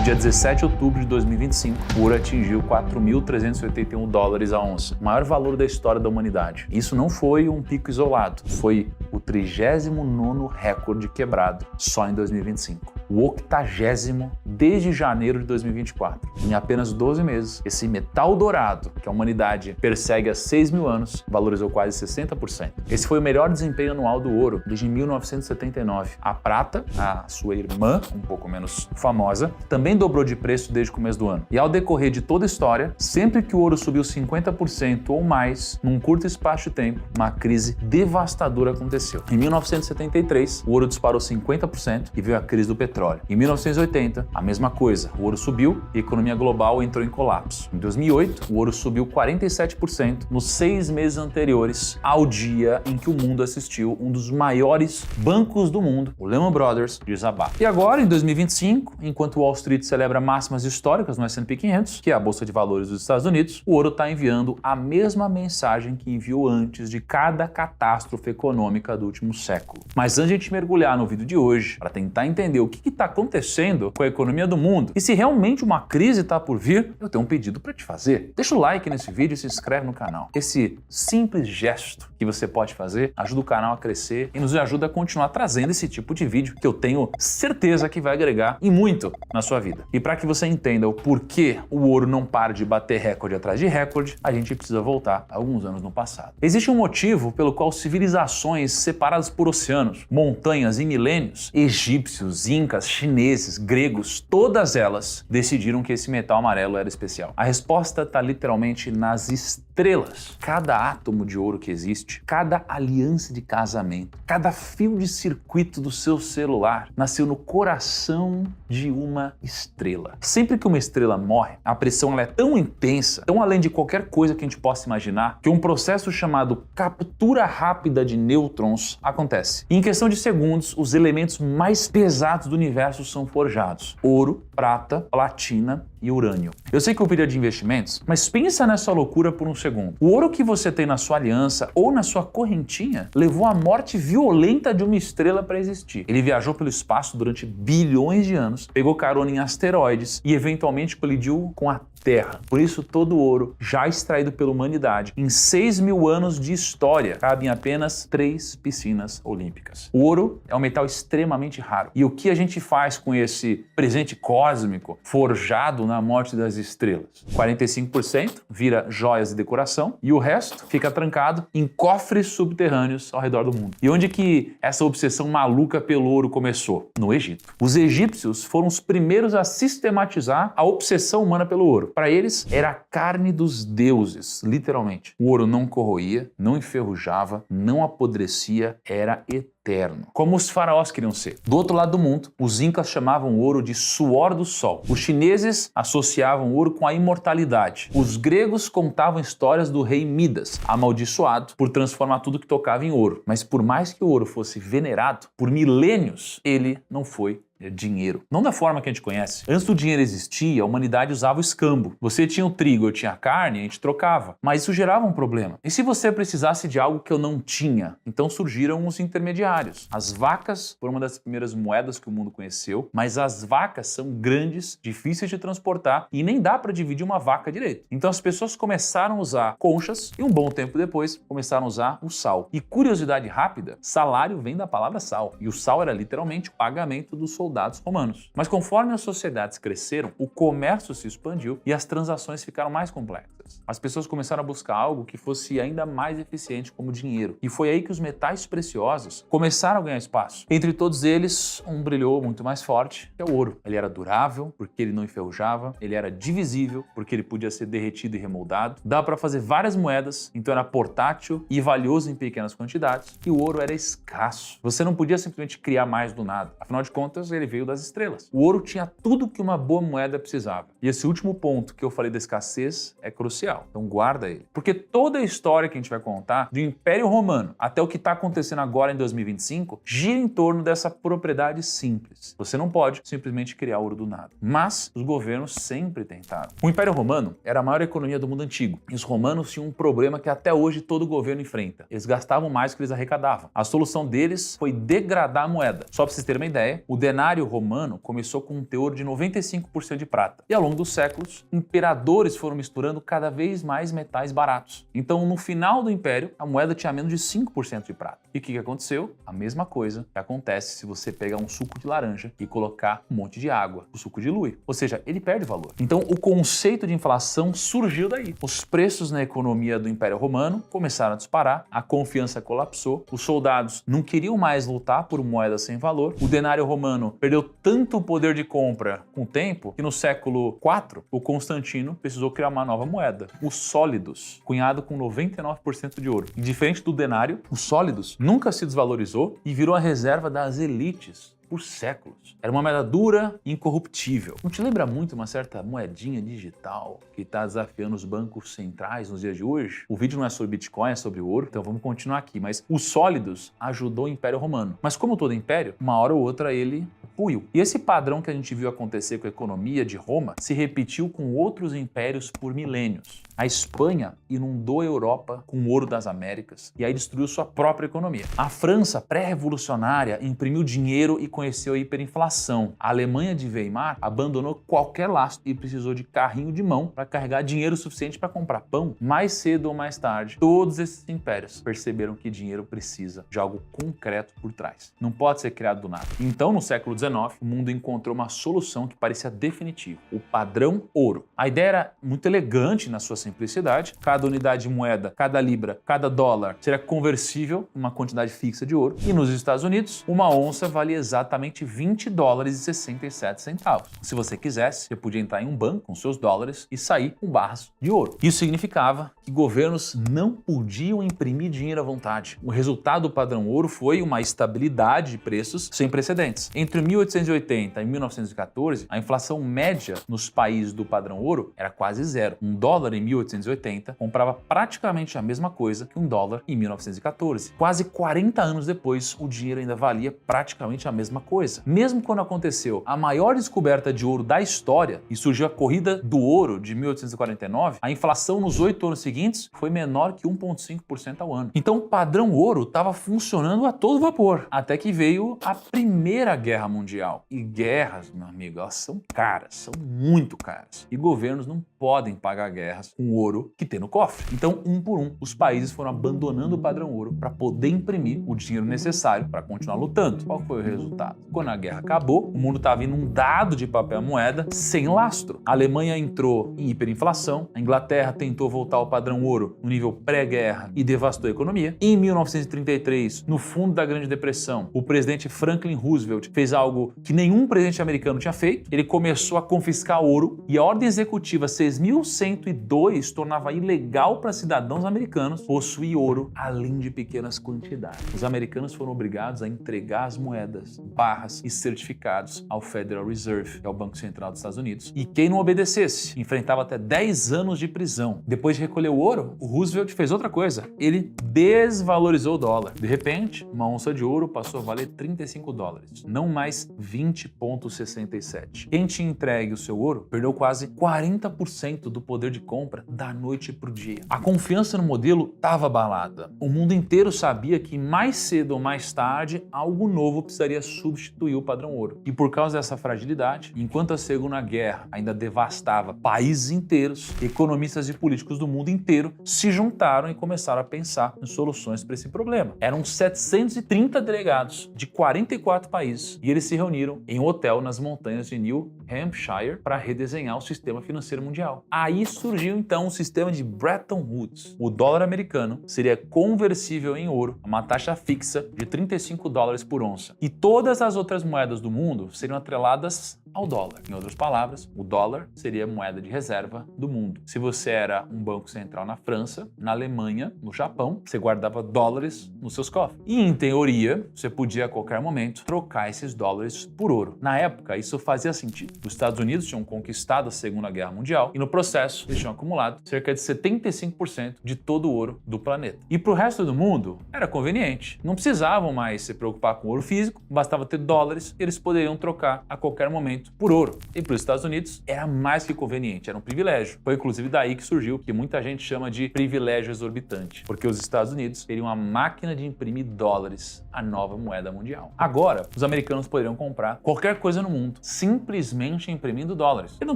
no dia 17 de outubro de 2025, o ouro atingiu 4.381 dólares a onça, o maior valor da história da humanidade. Isso não foi um pico isolado, foi o 39º recorde quebrado só em 2025. O 80º desde janeiro de 2024. Em apenas 12 meses, esse metal dourado, que a humanidade persegue há 6.000 anos, valorizou quase 60%. Esse foi o melhor desempenho anual do ouro desde 1979. A prata, a sua irmã, um pouco menos famosa, também dobrou de preço desde o começo do ano. E ao decorrer de toda a história, sempre que o ouro subiu 50% ou mais, num curto espaço de tempo, uma crise devastadora aconteceu. Em 1973, o ouro disparou 50% e veio a crise do petróleo. Em 1980, a mesma coisa, o ouro subiu e a economia global entrou em colapso. Em 2008, o ouro subiu 47% nos 6 meses anteriores ao dia em que o mundo assistiu um dos maiores bancos do mundo, o Lehman Brothers, desabar. E agora, em 2025, enquanto Wall Street celebra máximas históricas no S&P 500, que é a bolsa de valores dos Estados Unidos, o ouro está enviando a mesma mensagem que enviou antes de cada catástrofe econômica do último século. Mas antes de a gente mergulhar no vídeo de hoje, para tentar entender o que está acontecendo com a economia do mundo e se realmente uma crise está por vir, eu tenho um pedido para te fazer. Deixa o like nesse vídeo e se inscreve no canal. Esse simples gesto que você pode fazer ajuda o canal a crescer e nos ajuda a continuar trazendo esse tipo de vídeo que eu tenho certeza que vai agregar e muito na sua vida. E para que você entenda o porquê o ouro não para de bater recorde atrás de recorde, a gente precisa voltar alguns anos no passado. Existe um motivo pelo qual civilizações separadas por oceanos, montanhas e milênios, egípcios, incas, chineses, gregos, todas elas decidiram que esse metal amarelo era especial. A resposta está literalmente nas estrelas. Cada átomo de ouro que existe, cada aliança de casamento, cada fio de circuito do seu celular nasceu no coração de uma estrela. Sempre que uma estrela morre, a pressão ela é tão intensa, tão além de qualquer coisa que a gente possa imaginar, que um processo chamado captura rápida de nêutrons acontece. E em questão de segundos, os elementos mais pesados do universo são forjados: ouro, prata, platina e urânio. Eu sei que eu pedi de investimentos, mas pensa nessa loucura por um segundo. O ouro que você tem na sua aliança ou na sua correntinha levou à morte violenta de uma estrela para existir. Ele viajou pelo espaço durante bilhões de anos, pegou carona em asteroides e eventualmente colidiu com a Terra. Por isso, todo o ouro já extraído pela humanidade em 6.000 anos de história cabe em apenas 3 piscinas olímpicas. O ouro é um metal extremamente raro. E o que a gente faz com esse presente cósmico forjado na morte das estrelas? 45% vira joias e decoração e o resto fica trancado em cofres subterrâneos ao redor do mundo. E onde que essa obsessão maluca pelo ouro começou? No Egito. Os egípcios foram os primeiros a sistematizar a obsessão humana pelo ouro. Para eles, era a carne dos deuses, literalmente. O ouro não corroía, não enferrujava, não apodrecia, era eterno. Como os faraós queriam ser. Do outro lado do mundo, os incas chamavam o ouro de suor do sol. Os chineses associavam o ouro com a imortalidade. Os gregos contavam histórias do rei Midas, amaldiçoado por transformar tudo que tocava em ouro. Mas por mais que o ouro fosse venerado, por milênios, ele não foi dinheiro. Não da forma que a gente conhece. Antes do dinheiro existir, a humanidade usava o escambo. Você tinha o trigo, eu tinha a carne, a gente trocava. Mas isso gerava um problema. E se você precisasse de algo que eu não tinha? Então surgiram os intermediários. As vacas foram uma das primeiras moedas que o mundo conheceu, mas as vacas são grandes, difíceis de transportar e nem dá para dividir uma vaca direito. Então as pessoas começaram a usar conchas e um bom tempo depois começaram a usar o sal. E curiosidade rápida, salário vem da palavra sal. E o sal era literalmente o pagamento do soldado romanos. Mas conforme as sociedades cresceram, o comércio se expandiu e as transações ficaram mais complexas. As pessoas começaram a buscar algo que fosse ainda mais eficiente como dinheiro. E foi aí que os metais preciosos começaram a ganhar espaço. Entre todos eles, um brilhou muito mais forte, que é o ouro. Ele era durável, porque ele não enferrujava, ele era divisível, porque ele podia ser derretido e remoldado, dava para fazer várias moedas, então era portátil e valioso em pequenas quantidades, e o ouro era escasso. Você não podia simplesmente criar mais do nada. Afinal de contas, ele veio das estrelas. O ouro tinha tudo que uma boa moeda precisava. E esse último ponto que eu falei da escassez é crucial. social. Então guarda ele. Porque toda a história que a gente vai contar do Império Romano até o que está acontecendo agora em 2025 gira em torno dessa propriedade simples. Você não pode simplesmente criar ouro do nada. Mas os governos sempre tentaram. O Império Romano era a maior economia do mundo antigo. E os romanos tinham um problema que até hoje todo governo enfrenta. Eles gastavam mais do que eles arrecadavam. A solução deles foi degradar a moeda. Só para vocês terem uma ideia, o denário romano começou com um teor de 95% de prata. E ao longo dos séculos, imperadores foram misturando cada vez mais metais baratos. Então, no final do Império, a moeda tinha menos de 5% de prata. E o que aconteceu? A mesma coisa que acontece se você pegar um suco de laranja e colocar um monte de água. O suco dilui. Ou seja, ele perde valor. Então, o conceito de inflação surgiu daí. Os preços na economia do Império Romano começaram a disparar, a confiança colapsou, os soldados não queriam mais lutar por moeda sem valor, o denário romano perdeu tanto poder de compra com o tempo que no século IV, o Constantino precisou criar uma nova moeda, os sólidos, cunhado com 99% de ouro. E diferente do denário, os sólidos nunca se desvalorizou e virou a reserva das elites por séculos. Era uma moeda dura e incorruptível. Não te lembra muito uma certa moedinha digital que está desafiando os bancos centrais nos dias de hoje? O vídeo não é sobre Bitcoin, é sobre ouro, então vamos continuar aqui. Mas os sólidos ajudou o Império Romano. Mas como todo império, uma hora ou outra ele ruiu. E esse padrão que a gente viu acontecer com a economia de Roma se repetiu com outros impérios por milênios. A Espanha inundou a Europa com o ouro das Américas e aí destruiu sua própria economia. A França, pré-revolucionária, imprimiu dinheiro e conheceu a hiperinflação. A Alemanha de Weimar abandonou qualquer lastro e precisou de carrinho de mão para carregar dinheiro suficiente para comprar pão. Mais cedo ou mais tarde, todos esses impérios perceberam que dinheiro precisa de algo concreto por trás. Não pode ser criado do nada. Então, no século XIX, o mundo encontrou uma solução que parecia definitiva: o padrão ouro. A ideia era muito elegante na sua simplicidade. Cada unidade de moeda, cada libra, cada dólar seria conversível em uma quantidade fixa de ouro. E nos Estados Unidos, uma onça valia exatamente $20,67. Se você quisesse, você podia entrar em um banco com seus dólares e sair com barras de ouro. Isso significava que governos não podiam imprimir dinheiro à vontade. O resultado do padrão ouro foi uma estabilidade de preços sem precedentes. Entre 1880 e 1914, a inflação média nos países do padrão ouro era quase zero. Um dólar em 1880 comprava praticamente a mesma coisa que um dólar em 1914. Quase 40 anos depois, o dinheiro ainda valia praticamente a mesma coisa. Mesmo quando aconteceu a maior descoberta de ouro da história e surgiu a corrida do ouro de 1849, a inflação nos 8 anos seguintes foi menor que 1,5% ao ano. Então o padrão ouro estava funcionando a todo vapor, até que veio a Primeira Guerra Mundial. E guerras, meu amigo, elas são caras, são muito caras. E governos não podem pagar guerras com ouro que tem no cofre. Então, um por um, os países foram abandonando o padrão ouro para poder imprimir o dinheiro necessário para continuar lutando. Qual foi o resultado? Quando a guerra acabou, o mundo estava inundado de papel moeda sem lastro. A Alemanha entrou em hiperinflação, a Inglaterra tentou voltar ao padrão ouro no nível pré-guerra e devastou a economia. Em 1933, no fundo da Grande Depressão, o presidente Franklin Roosevelt fez algo que nenhum presidente americano tinha feito. Ele começou a confiscar ouro e a ordem executiva 6.102 tornava ilegal para cidadãos americanos possuir ouro além de pequenas quantidades. Os americanos foram obrigados a entregar as moedas, barras e certificados ao Federal Reserve, que é o Banco Central dos Estados Unidos. E quem não obedecesse enfrentava até 10 anos de prisão. Depois de recolher o ouro, o Roosevelt fez outra coisa. Ele desvalorizou o dólar. De repente, uma onça de ouro passou a valer $35, não mais 20,67. Quem tinha entregue o seu ouro perdeu quase 40% do poder de compra da noite para o dia. A confiança no modelo estava abalada. O mundo inteiro sabia que mais cedo ou mais tarde algo novo precisaria substituir o padrão ouro. E por causa dessa fragilidade, enquanto a Segunda Guerra ainda devastava países inteiros, economistas e políticos do mundo inteiro se juntaram e começaram a pensar em soluções para esse problema. Eram 730 delegados de 44 países e eles se reuniram em um hotel nas montanhas de New Hampshire para redesenhar o sistema financeiro mundial. Aí surgiu então o sistema de Bretton Woods. O dólar americano seria conversível em ouro a uma taxa fixa de $35 por onça. E todas as outras moedas do mundo seriam atreladas ao dólar. Em outras palavras, o dólar seria a moeda de reserva do mundo. Se você era um banco central na França, na Alemanha, no Japão, você guardava dólares nos seus cofres. E, em teoria, você podia a qualquer momento trocar esses dólares por ouro. Na época, isso fazia sentido. Os Estados Unidos tinham conquistado a Segunda Guerra Mundial e, no processo, eles tinham acumulado acumulado cerca de 75% de todo o ouro do planeta. E para o resto do mundo, era conveniente. Não precisavam mais se preocupar com ouro físico, bastava ter dólares e eles poderiam trocar a qualquer momento por ouro. E para os Estados Unidos, era mais que conveniente, era um privilégio. Foi inclusive daí que surgiu o que muita gente chama de privilégio exorbitante, porque os Estados Unidos teriam a máquina de imprimir dólares, a nova moeda mundial. Agora, os americanos poderiam comprar qualquer coisa no mundo, simplesmente imprimindo dólares. Ele não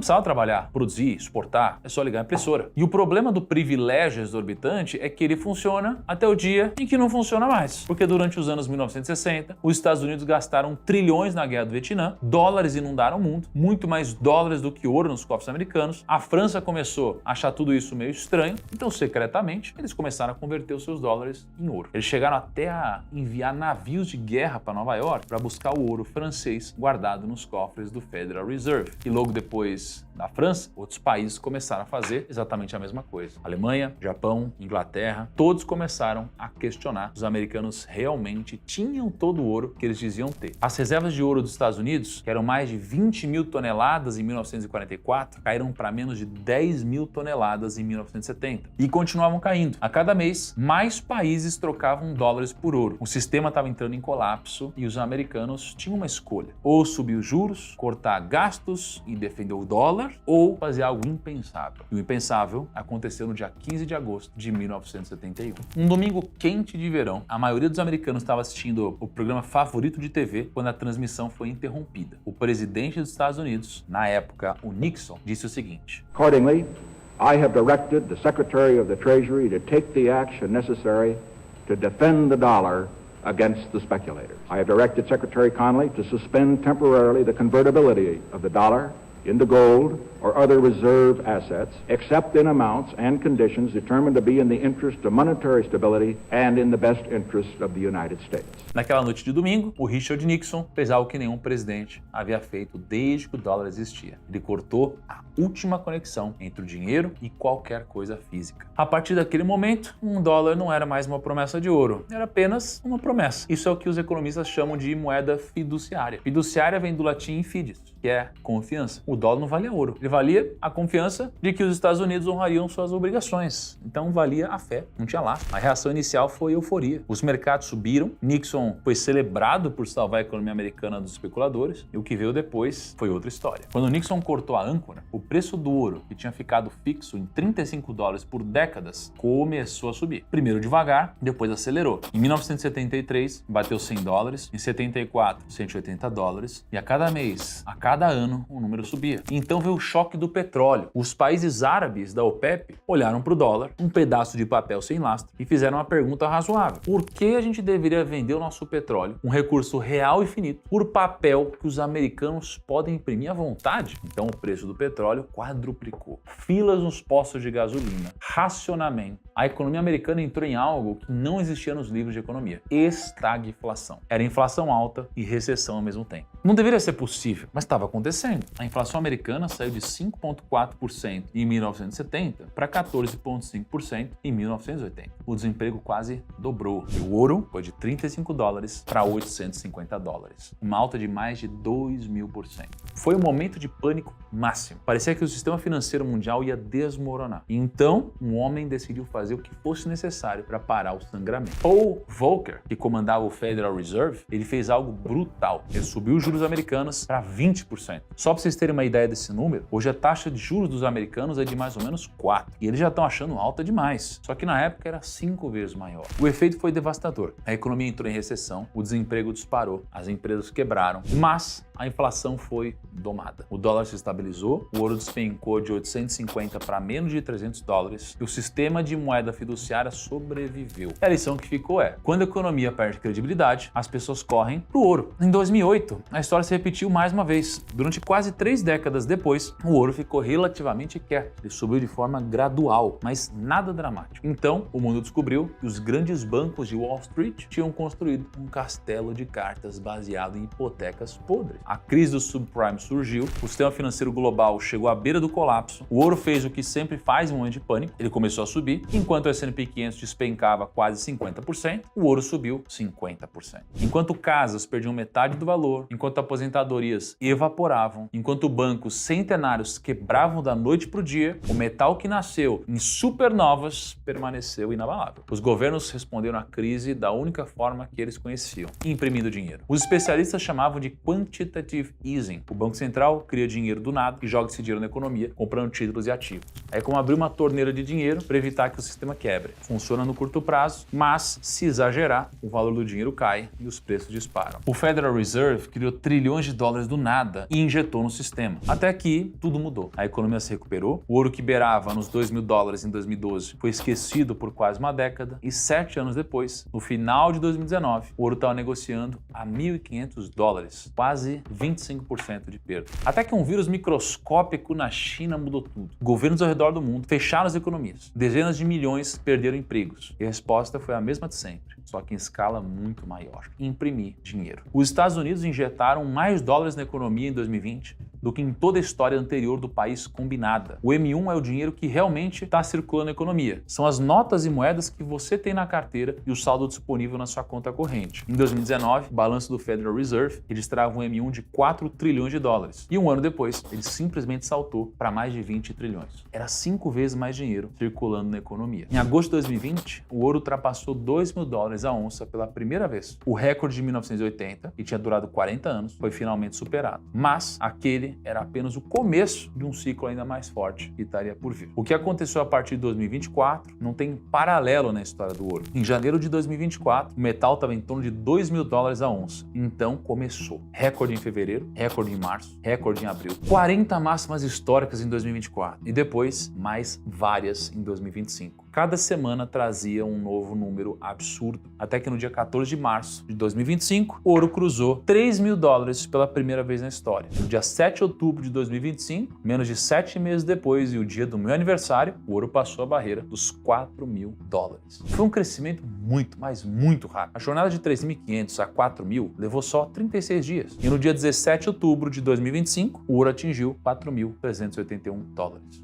precisava trabalhar, produzir, exportar, é só ligar a impressora. E o problema do privilégio exorbitante é que ele funciona até o dia em que não funciona mais, porque durante os anos 1960, os Estados Unidos gastaram trilhões na guerra do Vietnã, dólares inundaram o mundo, muito mais dólares do que ouro nos cofres americanos. A França começou a achar tudo isso meio estranho, então secretamente eles começaram a converter os seus dólares em ouro. Eles chegaram até a enviar navios de guerra para Nova York para buscar o ouro francês guardado nos cofres do Federal Reserve. E logo depois da França, outros países começaram a fazer exatamente a mesma coisa. Alemanha, Japão, Inglaterra, todos começaram a questionar se os americanos realmente tinham todo o ouro que eles diziam ter. As reservas de ouro dos Estados Unidos, que eram mais de 20 mil toneladas em 1944, caíram para menos de 10 mil toneladas em 1970 e continuavam caindo. A cada mês, mais países trocavam dólares por ouro. O sistema estava entrando em colapso e os americanos tinham uma escolha: ou subir os juros, cortar gastos e defender o dólar, ou fazer algo impensável. E o impensável aconteceu no dia 15 de agosto de 1971. Um domingo quente de verão, a maioria dos americanos estava assistindo o programa favorito de TV quando a transmissão foi interrompida. O presidente dos Estados Unidos, na época o Nixon, disse o seguinte: Accordingly, I have directed the Secretary of the Treasury to take the action necessary to defend the dollar against the speculators. I have directed Secretary Connally to suspend temporarily the convertibility of the dollar into gold or other reserve assets, except in amounts and conditions determined to be in the interest of monetary stability and in the best interest of the United States. Naquela noite de domingo, o Richard Nixon fez algo que nenhum presidente havia feito desde que o dólar existia. Ele cortou a última conexão entre o dinheiro e qualquer coisa física. A partir daquele momento, um dólar não era mais uma promessa de ouro, era apenas uma promessa. Isso é o que os economistas chamam de moeda fiduciária. Fiduciária vem do latim fides, que é confiança. O dólar não valia ouro, ele valia a confiança de que os Estados Unidos honrariam suas obrigações. Então valia a fé, não tinha lá. A reação inicial foi euforia. Os mercados subiram, Nixon foi celebrado por salvar a economia americana dos especuladores, e o que veio depois foi outra história. Quando Nixon cortou a âncora, o preço do ouro, que tinha ficado fixo em 35 dólares por décadas, começou a subir. Primeiro devagar, depois acelerou. Em 1973, bateu 100 dólares, em 74, 180 dólares, e a cada mês, a cada ano, o número subia. Então veio o choque do petróleo. Os países árabes da OPEP olharam para o dólar, um pedaço de papel sem lastro, e fizeram uma pergunta razoável: por que a gente deveria vender o nosso petróleo, um recurso real e finito, por papel que os americanos podem imprimir à vontade? Então o preço do petróleo quadruplicou. Filas nos postos de gasolina, racionamento. A economia americana entrou em algo que não existia nos livros de economia: estagflação. Era inflação alta e recessão ao mesmo tempo. Não deveria ser possível, mas estava acontecendo. A inflação americana saiu de 5,4% em 1970 para 14,5% em 1980. O desemprego quase dobrou. E o ouro foi de 35 dólares para 850 dólares. Uma alta de mais de 2.000%. Foi um momento de pânico máximo. Parecia que o sistema financeiro mundial ia desmoronar. E então, um homem decidiu fazer o que fosse necessário para parar o sangramento. Paul Volcker, que comandava o Federal Reserve, ele fez algo brutal. Ele subiu os juros americanos para 20%. Só para vocês terem uma ideia desse número, hoje a taxa de juros dos americanos é de mais ou menos 4%. E eles já estão achando alta demais. Só que na época era 5 vezes maior. O efeito foi devastador. A economia entrou em recessão, o desemprego disparou, as empresas quebraram, mas a inflação foi domada. O dólar se estabilizou, o ouro despencou de 850 para menos de 300 dólares e o sistema de moeda fiduciária sobreviveu. E a lição que ficou é: quando a economia perde credibilidade, as pessoas correm para o ouro. Em 2008, a história se repetiu mais uma vez. Durante quase 3 décadas depois, o ouro ficou relativamente quieto. Ele subiu de forma gradual, mas nada dramático. Então, o mundo descobriu que os grandes bancos de Wall Street tinham construído um castelo de cartas baseado em hipotecas podres. A crise do subprime surgiu, o sistema financeiro global chegou à beira do colapso, o ouro fez o que sempre faz em um momento de pânico, ele começou a subir, enquanto o S&P 500 despencava quase 50%, o ouro subiu 50%. Enquanto casas perdiam metade do valor, enquanto aposentadorias evaporavam, enquanto bancos centenários quebravam da noite para o dia, o metal que nasceu em supernovas permaneceu inabalável. Os governos responderam à crise da única forma que eles conheciam, imprimindo dinheiro. Os especialistas chamavam de quantitative easing. O Banco Central cria dinheiro do nada e joga esse dinheiro na economia, comprando títulos e ativos. É como abrir uma torneira de dinheiro para evitar que o sistema quebre. Funciona no curto prazo, mas se exagerar, o valor do dinheiro cai e os preços disparam. O Federal Reserve criou trilhões de dólares do nada e injetou no sistema. Até que tudo mudou. A economia se recuperou, o ouro que beirava nos $2.000 em 2012 foi esquecido por quase uma década e 7 anos depois, no final de 2019, o ouro estava negociando a $1.500, quase 25% de perda. Até que um vírus microscópico na China mudou tudo. Governos ao redor do mundo fecharam as economias. Dezenas de milhões perderam empregos. E a resposta foi a mesma de sempre, só que em escala muito maior: imprimir dinheiro. Os Estados Unidos injetaram mais dólares na economia em 2020 do que em toda a história anterior do país combinada. O M1 é o dinheiro que realmente está circulando na economia. São as notas e moedas que você tem na carteira e o saldo disponível na sua conta corrente. Em 2019, o balanço do Federal Reserve registrava um M1 de 4 trilhões de dólares. E um ano depois, ele simplesmente saltou para mais de 20 trilhões. Era 5 vezes mais dinheiro circulando na economia. Em agosto de 2020, o ouro ultrapassou $2.000 a onça pela primeira vez. O recorde de 1980, que tinha durado 40 anos, foi finalmente superado. Mas aquele era apenas o começo de um ciclo ainda mais forte que estaria por vir. O que aconteceu a partir de 2024 não tem paralelo na história do ouro. Em janeiro de 2024, o metal estava em torno de $2.000 a onça. Então começou. Recorde em fevereiro, recorde em março, recorde em abril. 40 máximas históricas em 2024 e depois mais várias em 2025. Cada semana trazia um novo número absurdo, até que no dia 14 de março de 2025, o ouro cruzou $3.000 pela primeira vez na história. No dia 7 de outubro de 2025, menos de 7 meses depois e o dia do meu aniversário, o ouro passou a barreira dos $4.000. Foi um crescimento muito, mas muito rápido. A jornada de 3.500 a 4.000 levou só 36 dias. E no dia 17 de outubro de 2025, o ouro atingiu $4.381,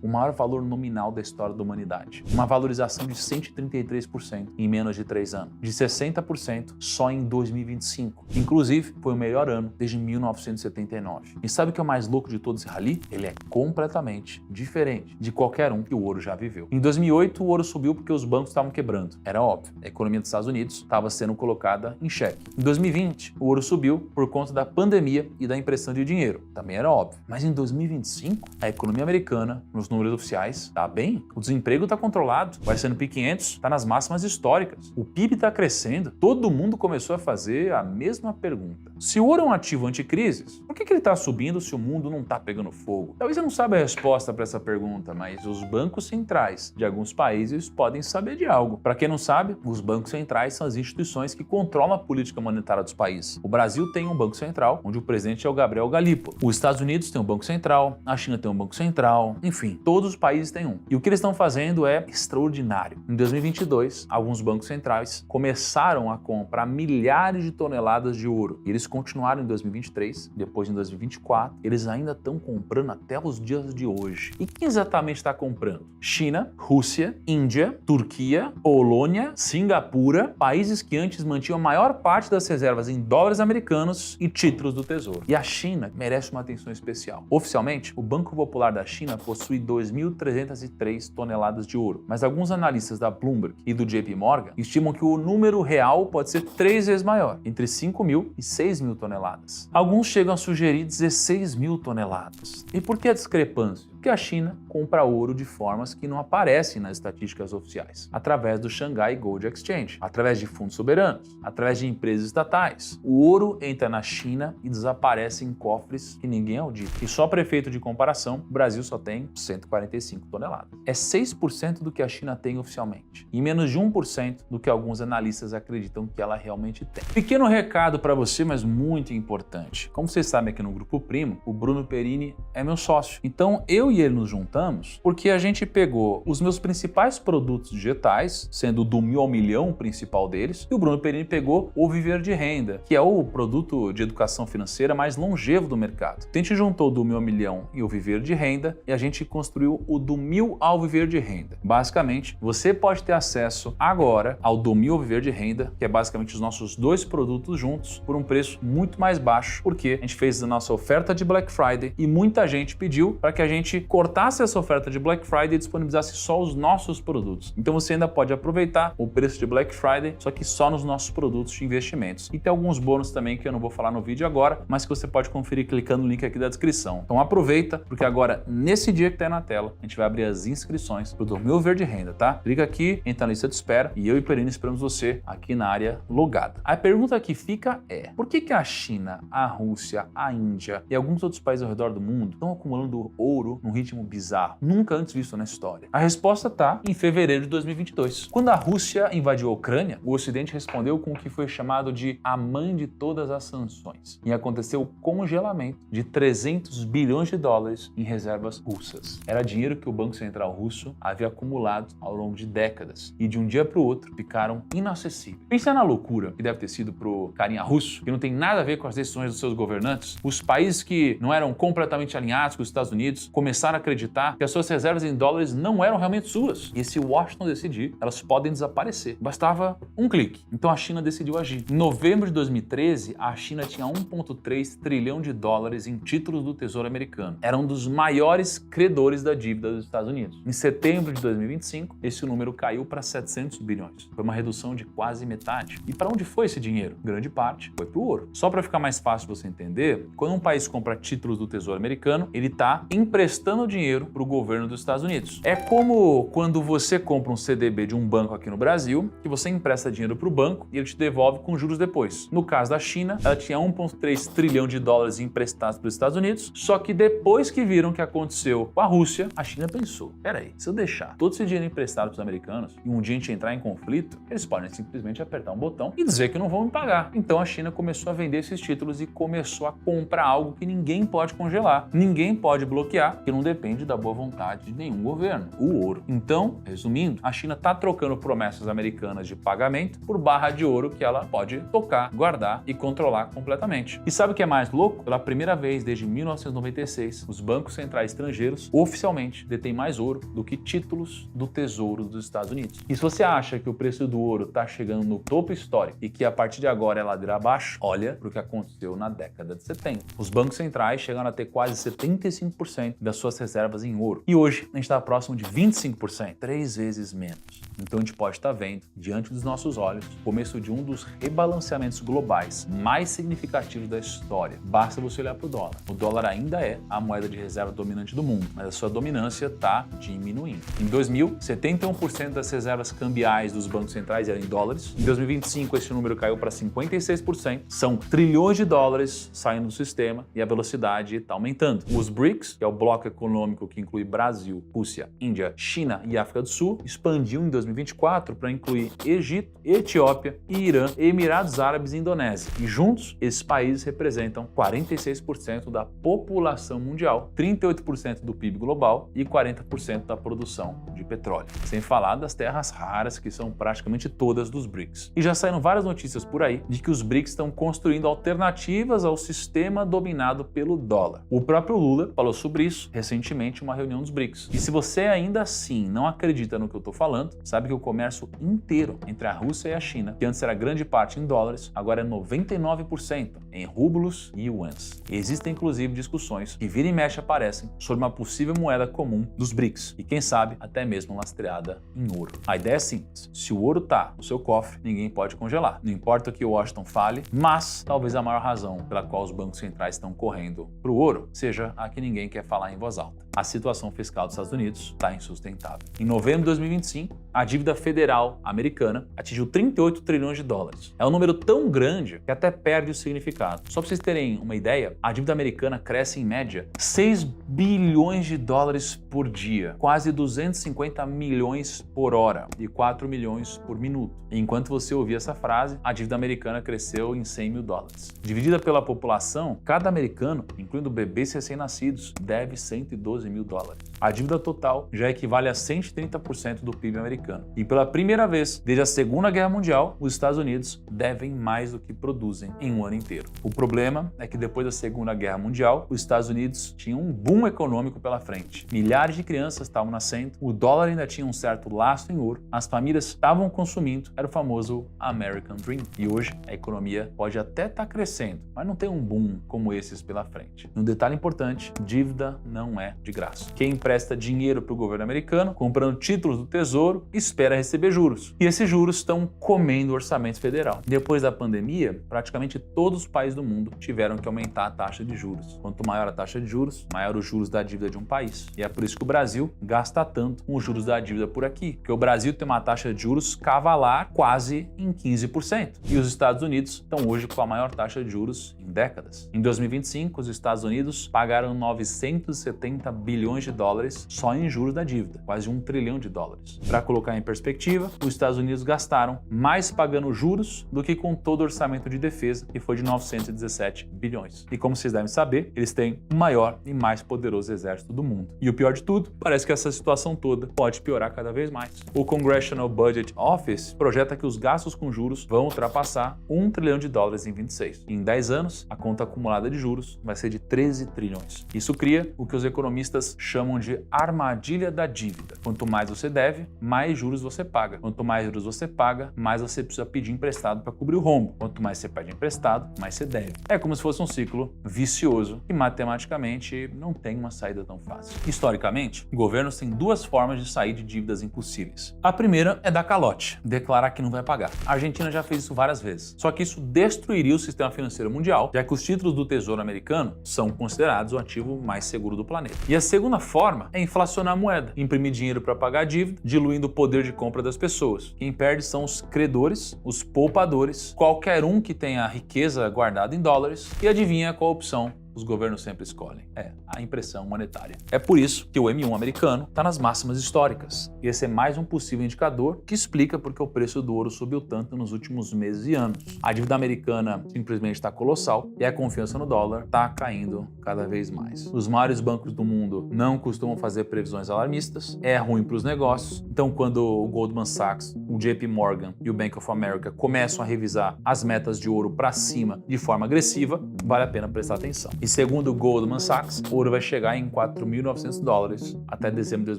o maior valor nominal da história da humanidade. Uma valorização de 133% em menos de 3 anos, de 60% só em 2025. Inclusive, foi o melhor ano desde 1979. E sabe o que é o mais louco de todo esse rally? Ele é completamente diferente de qualquer um que o ouro já viveu. Em 2008, o ouro subiu porque os bancos estavam quebrando. Era óbvio, a economia dos Estados Unidos estava sendo colocada em xeque. Em 2020, o ouro subiu por conta da pandemia e da impressão de dinheiro. Também era óbvio. Mas em 2025, a economia americana, nos números oficiais, está bem. O desemprego está controlado. O S&P 500 está nas máximas históricas. O PIB está crescendo. Todo mundo começou a fazer a mesma pergunta. Se o ouro é um ativo anticrises, por que ele está subindo se o mundo não está pegando fogo? Talvez você não saiba a resposta para essa pergunta, mas os bancos centrais de alguns países podem saber de algo. Para quem não sabe, os bancos centrais são as instituições que controlam a política monetária dos países. O Brasil tem um banco central, onde o presidente é o Gabriel Galípolo. Os Estados Unidos têm um banco central, a China tem um banco central, enfim, todos os países têm um. E o que eles estão fazendo é extraordinário. Em 2022, alguns bancos centrais começaram a comprar milhares de toneladas de ouro. E eles continuaram em 2023, depois em 2024, eles ainda estão comprando até os dias de hoje. E quem exatamente está comprando? China, Rússia, Índia, Turquia, Polônia, Singapura, países que antes mantinham a maior parte das reservas em dólares americanos e títulos do Tesouro. E a China merece uma atenção especial. Oficialmente, o Banco Popular da China possui 2.303 toneladas de ouro, mas alguns analistas da Bloomberg e do JP Morgan estimam que o número real pode ser 3 vezes maior, entre 5.000 e 6.000 toneladas. Alguns chegam a sugerir 16.000 toneladas. E por que a discrepância? Porque a China compra ouro de formas que não aparecem nas estatísticas oficiais, através do Shanghai Gold Exchange, através de fundos soberanos, através de empresas estatais. O ouro entra na China e desaparece em cofres que ninguém audita. E só para efeito de comparação, o Brasil só tem 145 toneladas. É 6% do que a China tem oficialmente e menos de 1% do que alguns analistas acreditam que ela realmente tem. Pequeno recado para você, mas muito importante. Como vocês sabem aqui no Grupo Primo, o Bruno Perini é meu sócio. Então eu e ele nos juntamos porque a gente pegou os meus principais produtos digitais, sendo do 1000 ao milhão o principal deles, e o Bruno Perini pegou o Viver de Renda, que é o produto de educação financeira mais longevo do mercado. Então a gente juntou o do 1000 ao milhão e o Viver de Renda e a gente construiu o do 1000 ao Viver de Renda. Basicamente, você pode ter acesso agora ao do 1000 ao Viver de Renda, que é basicamente os nossos dois produtos juntos, por um preço muito mais baixo, porque a gente fez a nossa oferta de Black Friday e muita gente pediu para que a gente cortasse essa oferta de Black Friday e disponibilizasse só os nossos produtos. Então você ainda pode aproveitar o preço de Black Friday, só que só nos nossos produtos de investimentos. E tem alguns bônus também que eu não vou falar no vídeo agora, mas que você pode conferir clicando no link aqui da descrição. Então aproveita, porque agora, nesse dia que tá aí na tela, a gente vai abrir as inscrições pro do 1000 Verde Renda, tá? Clica aqui, entra na lista de espera e eu e Perini esperamos você aqui na área logada. A pergunta que fica é, por que a China, a Rússia, a Índia e alguns outros países ao redor do mundo estão acumulando ouro num ritmo bizarro, nunca antes visto na história? A resposta tá em fevereiro de 2022. Quando a Rússia invadiu a Ucrânia, o Ocidente respondeu com o que foi chamado de a mãe de todas as sanções. E aconteceu o congelamento de 300 bilhões de dólares em reservas russas. Era dinheiro que o Banco Central russo havia acumulado ao longo de décadas e de um dia para o outro ficaram inacessíveis. Pensa na loucura que deve ter sido pro carinha russo, que não tem nada a ver com as decisões dos seus governantes. Os países que não eram completamente alinhados com os Estados Unidos começaram a acreditar que as suas reservas em dólares não eram realmente suas. E se Washington decidir, elas podem desaparecer. Bastava um clique. Então a China decidiu agir. Em novembro de 2013, a China tinha 1,3 trilhão de dólares em títulos do Tesouro americano. Era um dos maiores credores da dívida dos Estados Unidos. Em setembro de 2025, esse número caiu para 700 bilhões. Foi uma redução de quase metade. E para onde foi esse dinheiro? Grande parte foi para o ouro. Só para ficar mais fácil você entender, quando um país compra títulos do Tesouro americano, ele está emprestando dinheiro para o governo dos Estados Unidos. É como quando você compra um CDB de um banco aqui no Brasil, que você empresta dinheiro para o banco e ele te devolve com juros depois. No caso da China, ela tinha 1,3 trilhão de dólares emprestados pelos Estados Unidos, só que depois que viram o que aconteceu com a Rússia, a China pensou, peraí, se eu deixar todo esse dinheiro emprestado para os americanos e um dia a gente entrar em conflito, eles podem simplesmente apertar um botão e dizer que não vão me pagar. Então a China começou a vender esses títulos e começou a comprar algo que ninguém pode congelar, ninguém pode bloquear, que não depende da boa vontade de nenhum governo, o ouro. Então, resumindo, a China está trocando promessas americanas de pagamento por barra de ouro que ela pode tocar, guardar e controlar completamente. E sabe o que é mais louco? Pela primeira vez desde 1996, os bancos centrais estrangeiros oficialmente detêm mais ouro do que títulos do Tesouro dos Estados Unidos. E se você acha que o preço do ouro está chegando no topo histórico e que a partir de agora é ladeira abaixo, olha para o que aconteceu na década de 70. Os bancos centrais chegaram a ter quase 75% das suas reservas em ouro. E hoje a gente está próximo de 25%, 3 vezes menos. Então a gente pode estar vendo, diante dos nossos olhos, o começo de um dos rebalanceamentos globais mais significativos da história. Basta você olhar para o dólar. O dólar ainda é a moeda de reserva dominante do mundo, mas a sua dominância está diminuindo. Em 2000, 71% das reservas cambiais dos bancos centrais eram em dólares. Em 2025, esse número caiu para 56%. São trilhões de dólares saindo do sistema e a velocidade está aumentando. Os BRICS, que é o bloco econômico que inclui Brasil, Rússia, Índia, China e África do Sul, expandiu em 2024 para incluir Egito, Etiópia, Irã, Emirados Árabes e Indonésia. E juntos, esses países representam 46% da população mundial, 38% do PIB global e 40% da produção de petróleo. Sem falar das terras raras, que são praticamente todas dos BRICS. E já saíram várias notícias por aí de que os BRICS estão construindo alternativas ao sistema dominado pelo dólar. O próprio Lula falou sobre isso recentemente em uma reunião dos BRICS. E se você ainda assim não acredita no que eu estou falando, sabe que o comércio inteiro entre a Rússia e a China, que antes era grande parte em dólares, agora é 99% em rublos e yuans. E existem inclusive discussões que vira e mexe aparecem sobre uma possível moeda comum dos BRICS e quem sabe até mesmo lastreada em ouro. A ideia é simples, se o ouro está no seu cofre, ninguém pode congelar. Não importa o que Washington fale, mas talvez a maior razão pela qual os bancos centrais estão correndo para o ouro seja a que ninguém quer falar em voz alta. A situação fiscal dos Estados Unidos está insustentável. Em novembro de 2025, a dívida federal americana atingiu 38 trilhões de dólares. É um número tão grande que até perde o significado. Só para vocês terem uma ideia, a dívida americana cresce em média 6 bilhões de dólares por dia, quase 250 milhões por hora e 4 milhões por minuto. E enquanto você ouvia essa frase, a dívida americana cresceu em 100 mil dólares. Dividida pela população, cada americano, incluindo bebês recém-nascidos, deve 112 mil dólares. A dívida total já equivale a 130% do PIB americano. E pela primeira vez desde a Segunda Guerra Mundial, os Estados Unidos devem mais do que produzem em um ano inteiro. O problema é que depois da Segunda Guerra Mundial, os Estados Unidos tinham um boom econômico pela frente. Milhares de crianças estavam nascendo, o dólar ainda tinha um certo lastro em ouro, as famílias estavam consumindo, era o famoso American Dream. E hoje a economia pode até estar crescendo, mas não tem um boom como esses pela frente. Um detalhe importante, dívida não é de graça. Quem empresta dinheiro para o governo americano, comprando títulos do Tesouro, espera receber juros. E esses juros estão comendo o orçamento federal. Depois da pandemia, praticamente todos os países do mundo tiveram que aumentar a taxa de juros. Quanto maior a taxa de juros, maior os juros da dívida de um país. E é por isso que o Brasil gasta tanto com os juros da dívida por aqui, porque o Brasil tem uma taxa de juros cavalar quase em 15%. E os Estados Unidos estão hoje com a maior taxa de juros em décadas. Em 2025, os Estados Unidos pagaram 970 bilhões de dólares só em juros da dívida, quase 1 trilhão de dólares. Para colocar em perspectiva, os Estados Unidos gastaram mais pagando juros do que com todo o orçamento de defesa, que foi de 917 bilhões. E como vocês devem saber, eles têm o maior e mais poderoso exército do mundo. E o pior de tudo, parece que essa situação toda pode piorar cada vez mais. O Congressional Budget Office projeta que os gastos com juros vão ultrapassar 1 trilhão de dólares em 26. E em 10 anos, a conta acumulada de juros vai ser de 13 trilhões. Isso cria o que os economistas chamam de armadilha da dívida. Quanto mais você deve, mais juros você paga. Quanto mais juros você paga, mais você precisa pedir emprestado para cobrir o rombo. Quanto mais você pede emprestado, mais você deve. É como se fosse um ciclo vicioso que matematicamente não tem uma saída tão fácil. Historicamente, governos têm duas formas de sair de dívidas impossíveis. A primeira é dar calote, declarar que não vai pagar. A Argentina já fez isso várias vezes. Só que isso destruiria o sistema financeiro mundial, já que os títulos do Tesouro americano são considerados o ativo mais seguro do planeta. E a segunda forma é inflacionar a moeda, imprimir dinheiro para pagar a dívida, diluindo o poder de compra das pessoas. Quem perde são os credores, os poupadores, qualquer um que tenha riqueza guardada em dólares. E adivinha qual opção os governos sempre escolhem? É a impressão monetária. É por isso que o M1 americano está nas máximas históricas. E esse é mais um possível indicador que explica porque o preço do ouro subiu tanto nos últimos meses e anos. A dívida americana simplesmente está colossal e a confiança no dólar está caindo cada vez mais. Os maiores bancos do mundo não costumam fazer previsões alarmistas, é ruim para os negócios. Então, quando o Goldman Sachs, o JP Morgan e o Bank of America começam a revisar as metas de ouro para cima de forma agressiva, vale a pena prestar atenção. E segundo o Goldman Sachs, o ouro vai chegar em 4.900 dólares até dezembro de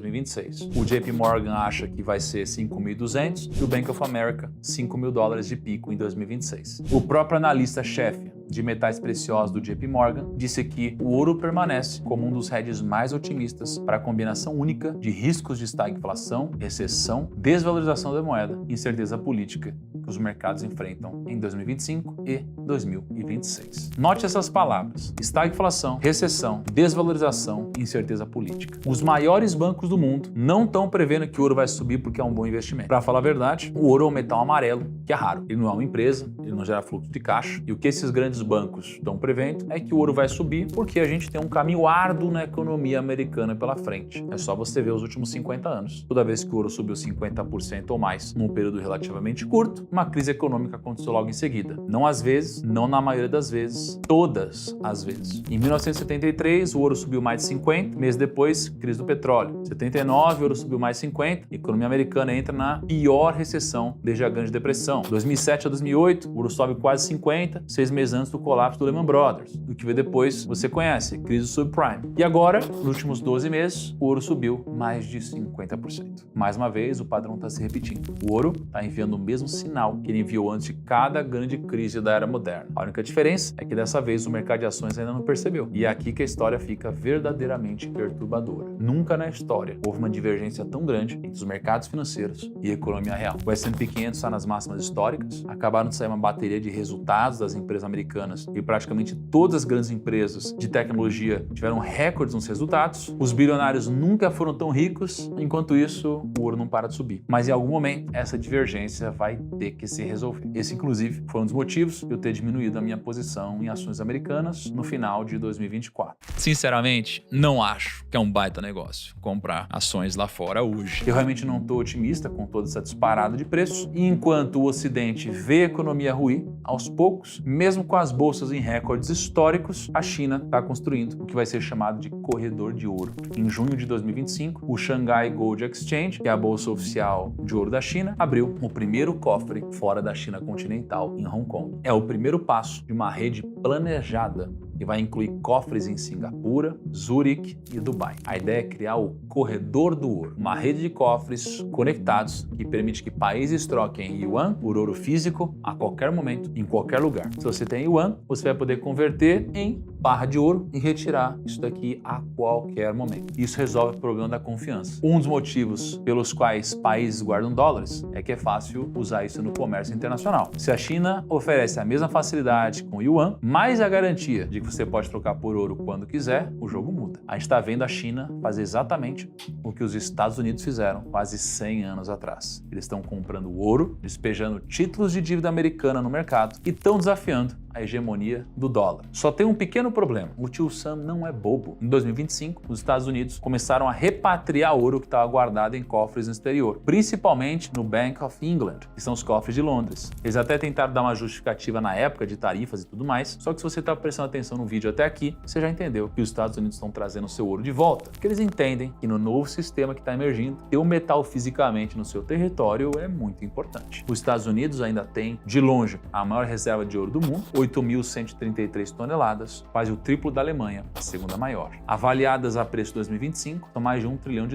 2026. O JP Morgan acha que vai ser 5.200 e o Bank of America 5.000 dólares de pico em 2026. O próprio analista-chefe de metais preciosos do JP Morgan disse que o ouro permanece como um dos hedges mais otimistas para a combinação única de riscos de estagflação, recessão, desvalorização da moeda e incerteza política que os mercados enfrentam em 2025 e 2026. Note essas palavras: estagflação, recessão, desvalorização e incerteza política. Os maiores bancos do mundo não estão prevendo que o ouro vai subir porque é um bom investimento. Para falar a verdade, o ouro é um metal amarelo, que é raro. Ele não é uma empresa, ele não gera fluxo de caixa. E o que esses grandes bancos estão prevendo é que o ouro vai subir porque a gente tem um caminho árduo na economia americana pela frente. É só você ver os últimos 50 anos. Toda vez que o ouro subiu 50% ou mais num período relativamente curto, uma crise econômica aconteceu logo em seguida. Não às vezes, não na maioria das vezes, todas as vezes. Em 1973, o ouro subiu mais de 50, meses depois, crise do petróleo. Em 79, o ouro subiu mais de 50, a economia americana entra na pior recessão desde a Grande Depressão. 2007 a 2008, o ouro sobe quase 50, 6 meses antes do colapso do Lehman Brothers. O que veio depois, você conhece, crise subprime. E agora, nos últimos 12 meses, o ouro subiu mais de 50%. Mais uma vez, o padrão está se repetindo. O ouro está enviando o mesmo sinal que ele enviou antes de cada grande crise da era moderna. A única diferença é que dessa vez o mercado de ações ainda não percebeu. E é aqui que a história fica verdadeiramente perturbadora. Nunca na história houve uma divergência tão grande entre os mercados financeiros e a economia real. O S&P 500 está nas máximas históricas, acabaram de sair uma bateria de resultados das empresas americanas americanas e praticamente todas as grandes empresas de tecnologia tiveram recordes nos resultados. Os bilionários nunca foram tão ricos, enquanto isso, o ouro não para de subir. Mas em algum momento, essa divergência vai ter que se resolver. Esse, inclusive, foi um dos motivos de eu ter diminuído a minha posição em ações americanas no final de 2024. Sinceramente, não acho que é um baita negócio comprar ações lá fora hoje. Eu realmente não estou otimista com toda essa disparada de preços, e enquanto o Ocidente vê a economia ruir, aos poucos, mesmo com as bolsas em recordes históricos, a China está construindo o que vai ser chamado de corredor de ouro. Em junho de 2025, o Shanghai Gold Exchange, que é a bolsa oficial de ouro da China, abriu o primeiro cofre fora da China continental, em Hong Kong. É o primeiro passo de uma rede planejada que vai incluir cofres em Singapura, Zurique e Dubai. A ideia é criar o Corredor do Ouro, uma rede de cofres conectados que permite que países troquem yuan por ouro físico a qualquer momento, em qualquer lugar. Se você tem yuan, você vai poder converter em barra de ouro e retirar isso daqui a qualquer momento. Isso resolve o problema da confiança. Um dos motivos pelos quais países guardam dólares é que é fácil usar isso no comércio internacional. Se a China oferece a mesma facilidade com o yuan, mais a garantia de que você pode trocar por ouro quando quiser, o jogo muda. A gente está vendo a China fazer exatamente o que os Estados Unidos fizeram quase 100 anos atrás. Eles estão comprando ouro, despejando títulos de dívida americana no mercado e estão desafiando a hegemonia do dólar. Só tem um pequeno problema. O tio Sam não é bobo. Em 2025, os Estados Unidos começaram a repatriar ouro que estava guardado em cofres no exterior, principalmente no Bank of England, que são os cofres de Londres. Eles até tentaram dar uma justificativa na época de tarifas e tudo mais, só que se você está prestando atenção no vídeo até aqui, você já entendeu que os Estados Unidos estão trazendo o seu ouro de volta, porque eles entendem que no novo sistema que está emergindo, ter o metal fisicamente no seu território é muito importante. Os Estados Unidos ainda têm, de longe, a maior reserva de ouro do mundo, 8.133 toneladas, quase o triplo da Alemanha, a segunda maior. Avaliadas a preço de 2025, são mais de $1 trilhão,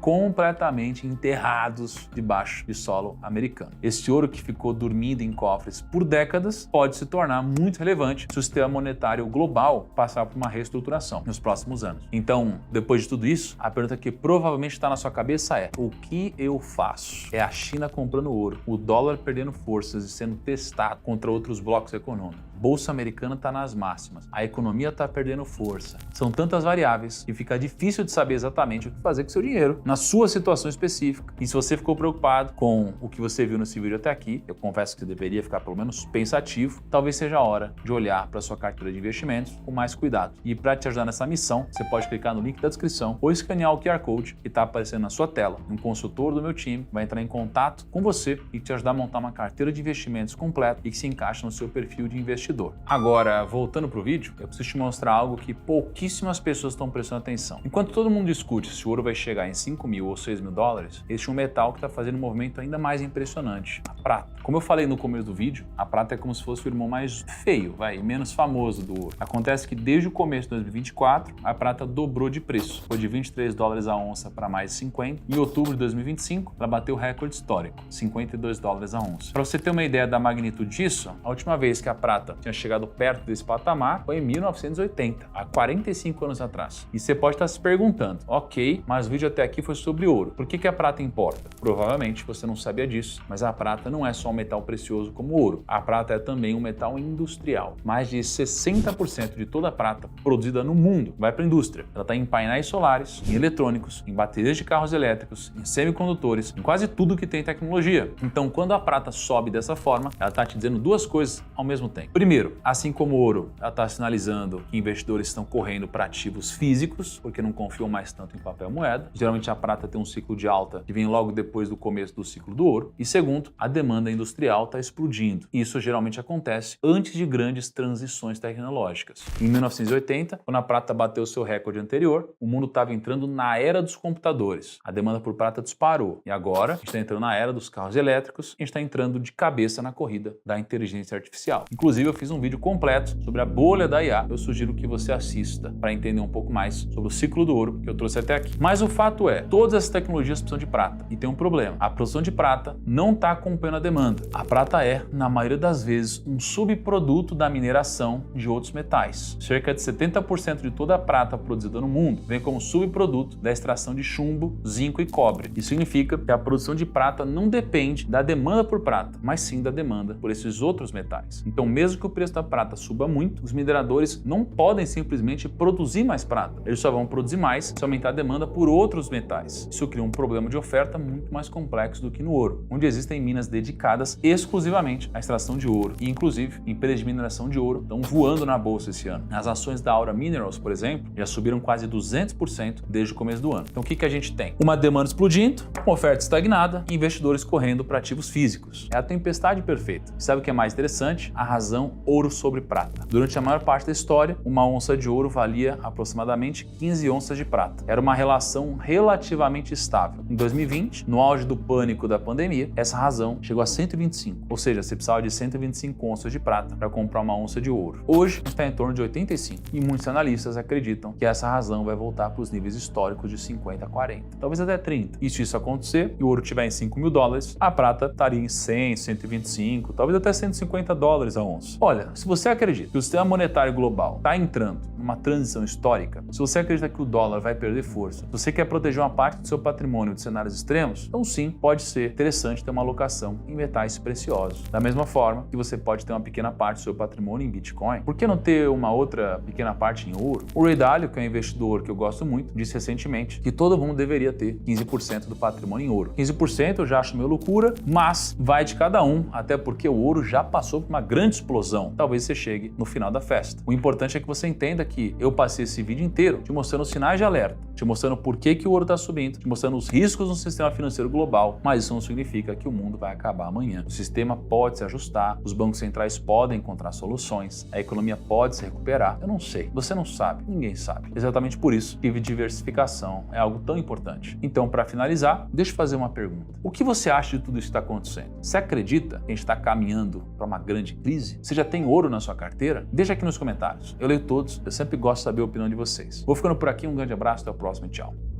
completamente enterrados debaixo de solo americano. Esse ouro que ficou dormindo em cofres por décadas pode se tornar muito relevante se o sistema monetário global passar por uma reestruturação nos próximos anos. Então, depois de tudo isso, a pergunta que provavelmente está na sua cabeça é: o que eu faço? É a China comprando ouro, o dólar perdendo forças e sendo testado contra outros blocos econômicos. Bolsa americana está nas máximas, a economia está perdendo força. São tantas variáveis que fica difícil de saber exatamente o que fazer com seu dinheiro na sua situação específica. E se você ficou preocupado com o que você viu nesse vídeo até aqui, eu confesso que você deveria ficar pelo menos pensativo, talvez seja a hora de olhar para sua carteira de investimentos com mais cuidado. E para te ajudar nessa missão, você pode clicar no link da descrição ou escanear o QR Code que está aparecendo na sua tela. Um consultor do meu time vai entrar em contato com você e te ajudar a montar uma carteira de investimentos completa e que se encaixa no seu perfil de investidor. Agora, voltando para o vídeo, eu preciso te mostrar algo que pouquíssimas pessoas estão prestando atenção. Enquanto todo mundo discute se o ouro vai chegar em 5 mil ou 6 mil dólares, existe um metal que está fazendo um movimento ainda mais impressionante: a prata. Como eu falei no começo do vídeo, a prata é como se fosse o irmão mais feio, menos famoso do ouro. Acontece que desde o começo de 2024, a prata dobrou de preço. Foi de $23 a onça para mais de 50. Em outubro de 2025, ela bateu o recorde histórico, $52 a onça. Para você ter uma ideia da magnitude disso, a última vez que a prata tinha chegado perto desse patamar foi em 1980, há 45 anos atrás. E você pode estar se perguntando: ok, mas o vídeo até aqui foi sobre ouro, por que a prata importa? Provavelmente você não sabia disso, mas a prata não é só um metal precioso como o ouro. A prata é também um metal industrial. Mais de 60% de toda a prata produzida no mundo vai para a indústria. Ela está em painéis solares, em eletrônicos, em baterias de carros elétricos, em semicondutores, em quase tudo que tem tecnologia. Então, quando a prata sobe dessa forma, ela está te dizendo duas coisas ao mesmo tempo. Primeiro, assim como o ouro, ela está sinalizando que investidores estão correndo para ativos físicos, porque não confiam mais tanto em papel moeda. Geralmente a prata tem um ciclo de alta que vem logo depois do começo do ciclo do ouro. E segundo, a demanda industrial está explodindo. Isso geralmente acontece antes de grandes transições tecnológicas. Em 1980, quando a prata bateu seu recorde anterior, o mundo estava entrando na era dos computadores. A demanda por prata disparou. E agora, a gente está entrando na era dos carros elétricos, a gente está entrando de cabeça na corrida da inteligência artificial. Inclusive, eu fiz um vídeo completo sobre a bolha da IA. Eu sugiro que você assista para entender um pouco mais sobre o ciclo do ouro que eu trouxe até aqui. Mas o fato é, todas essas tecnologias precisam de prata. E tem um problema: a produção de prata não está acompanhando a demanda. A prata é, na maioria das vezes, um subproduto da mineração de outros metais. Cerca de 70% de toda a prata produzida no mundo vem como subproduto da extração de chumbo, zinco e cobre. Isso significa que a produção de prata não depende da demanda por prata, mas sim da demanda por esses outros metais. Então, mesmo que o preço da prata suba muito, os mineradores não podem simplesmente produzir mais prata. Eles só vão produzir mais se aumentar a demanda por outros metais. Isso cria um problema de oferta muito mais complexo do que no ouro, onde existem minas dedicadas exclusivamente à extração de ouro. E, inclusive, empresas de mineração de ouro estão voando na bolsa esse ano. As ações da Aura Minerals, por exemplo, já subiram quase 200% desde o começo do ano. Então, o que a gente tem? Uma demanda explodindo, uma oferta estagnada e investidores correndo para ativos físicos. É a tempestade perfeita. E sabe o que é mais interessante? A razão ouro sobre prata. Durante a maior parte da história, uma onça de ouro valia aproximadamente 15 onças de prata. Era uma relação relativamente estável. Em 2020, no auge do pânico da pandemia, essa razão chegou a 125, ou seja, você precisava de 125 onças de prata para comprar uma onça de ouro. Hoje está em torno de 85 e muitos analistas acreditam que essa razão vai voltar para os níveis históricos de 50 a 40, talvez até 30. E se isso acontecer e o ouro estiver em 5 mil dólares, a prata estaria em 100, 125, talvez até 150 dólares a onça. Olha, se você acredita que o sistema monetário global está entrando numa transição histórica, se você acredita que o dólar vai perder força, se você quer proteger uma parte do seu patrimônio de cenários extremos, então sim, pode ser interessante ter uma alocação em metais preciosos. Da mesma forma que você pode ter uma pequena parte do seu patrimônio em Bitcoin, por que não ter uma outra pequena parte em ouro? O Ray Dalio, que é um investidor que eu gosto muito, disse recentemente que todo mundo deveria ter 15% do patrimônio em ouro. 15% eu já acho meio loucura, mas vai de cada um, até porque o ouro já passou por uma grande explosão. Talvez você chegue no final da festa. O importante é que você entenda que eu passei esse vídeo inteiro te mostrando os sinais de alerta, te mostrando por que o ouro está subindo, te mostrando os riscos no sistema financeiro global, mas isso não significa que o mundo vai acabar amanhã. O sistema pode se ajustar, os bancos centrais podem encontrar soluções, a economia pode se recuperar. Eu não sei, você não sabe, ninguém sabe. Exatamente por isso que diversificação é algo tão importante. Então, para finalizar, deixa eu fazer uma pergunta. O que você acha de tudo isso que está acontecendo? Você acredita que a gente está caminhando para uma grande crise? Você já tem ouro na sua carteira? Deixa aqui nos comentários. Eu leio todos, eu sempre gosto de saber a opinião de vocês. Vou ficando por aqui, um grande abraço, até o próximo e tchau.